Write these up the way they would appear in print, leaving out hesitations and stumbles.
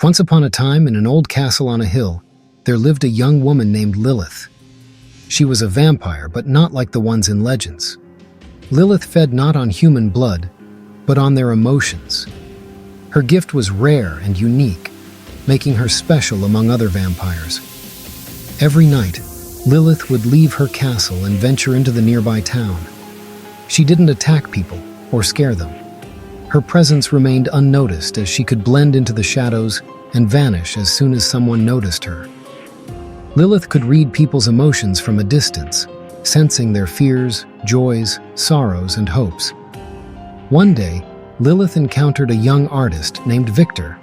Once upon a time, in an old castle on a hill, there lived a young woman named Lilith. She was a vampire, but not like the ones in legends. Lilith fed not on human blood, but on their emotions. Her gift was rare and unique, making her special among other vampires. Every night, Lilith would leave her castle and venture into the nearby town. She didn't attack people or scare them. Her presence remained unnoticed as she could blend into the shadows and vanish as soon as someone noticed her. Lilith could read people's emotions from a distance, sensing their fears, joys, sorrows, and hopes. One day, Lilith encountered a young artist named Victor.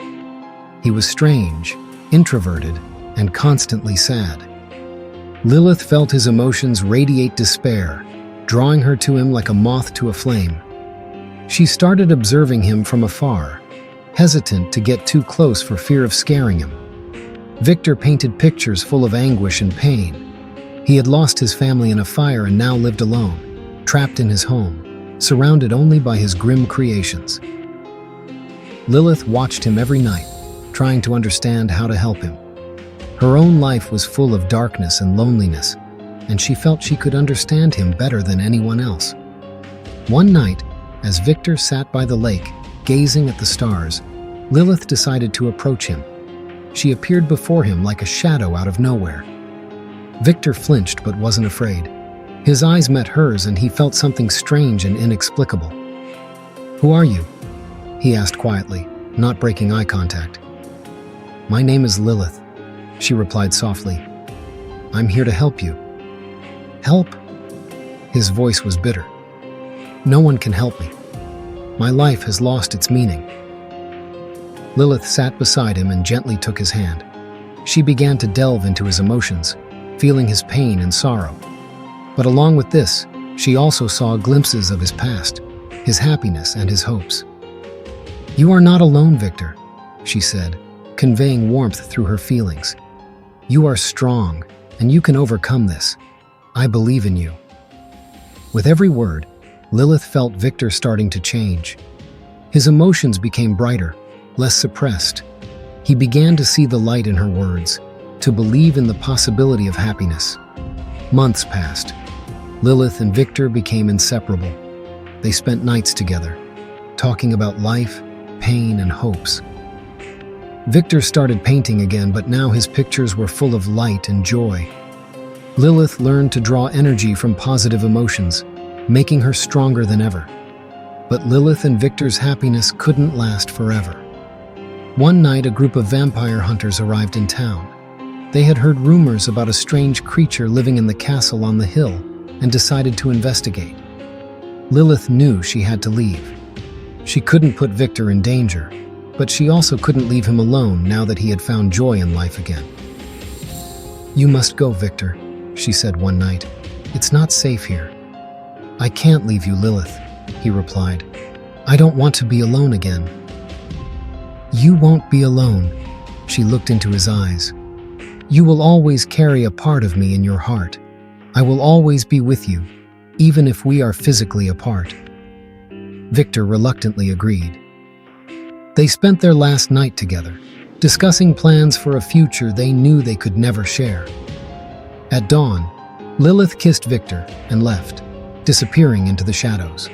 He was strange, introverted, and constantly sad. Lilith felt his emotions radiate despair, drawing her to him like a moth to a flame. She started observing him from afar, hesitant to get too close for fear of scaring him. Victor painted pictures full of anguish and pain. He had lost his family in a fire and now lived alone, trapped in his home, surrounded only by his grim creations. Lilith watched him every night, trying to understand how to help him. Her own life was full of darkness and loneliness, and she felt she could understand him better than anyone else. One night, as Victor sat by the lake, gazing at the stars, Lilith decided to approach him. She appeared before him like a shadow out of nowhere. Victor flinched but wasn't afraid. His eyes met hers and he felt something strange and inexplicable. "Who are you?" he asked quietly, not breaking eye contact. "My name is Lilith," she replied softly. "I'm here to help you." "Help?" His voice was bitter. "No one can help me. My life has lost its meaning." Lilith sat beside him and gently took his hand. She began to delve into his emotions, feeling his pain and sorrow. But along with this, she also saw glimpses of his past, his happiness and his hopes. "You are not alone, Victor," she said, conveying warmth through her feelings. "You are strong, and you can overcome this. I believe in you." With every word, Lilith felt Victor starting to change. His emotions became brighter, less suppressed. He began to see the light in her words, to believe in the possibility of happiness. Months passed. Lilith and Victor became inseparable. They spent nights together, talking about life, pain, and hopes. Victor started painting again, but now his pictures were full of light and joy. Lilith learned to draw energy from positive emotions, making her stronger than ever. But Lilith and Victor's happiness couldn't last forever. One night, a group of vampire hunters arrived in town. They had heard rumors about a strange creature living in the castle on the hill and decided to investigate. Lilith knew she had to leave. She couldn't put Victor in danger, but she also couldn't leave him alone now that he had found joy in life again. "You must go, Victor," she said one night. "It's not safe here." "I can't leave you, Lilith," he replied. "I don't want to be alone again." "You won't be alone," she looked into his eyes. "You will always carry a part of me in your heart. I will always be with you, even if we are physically apart." Victor reluctantly agreed. They spent their last night together, discussing plans for a future they knew they could never share. At dawn, Lilith kissed Victor and left, disappearing into the shadows.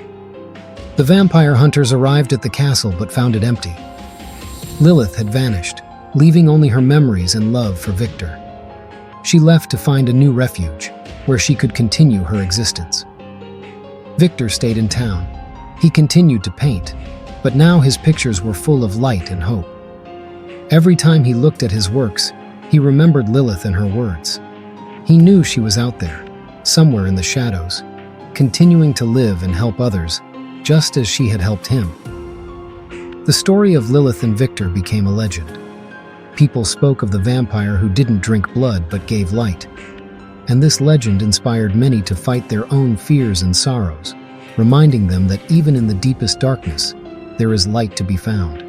The vampire hunters arrived at the castle but found it empty. Lilith had vanished, leaving only her memories and love for Victor. She left to find a new refuge, where she could continue her existence. Victor stayed in town. He continued to paint, but now his pictures were full of light and hope. Every time he looked at his works, he remembered Lilith and her words. He knew she was out there, somewhere in the shadows, continuing to live and help others, just as she had helped him. The story of Lilith and Victor became a legend. People spoke of the vampire who didn't drink blood but gave light. And this legend inspired many to fight their own fears and sorrows, reminding them that even in the deepest darkness, there is light to be found.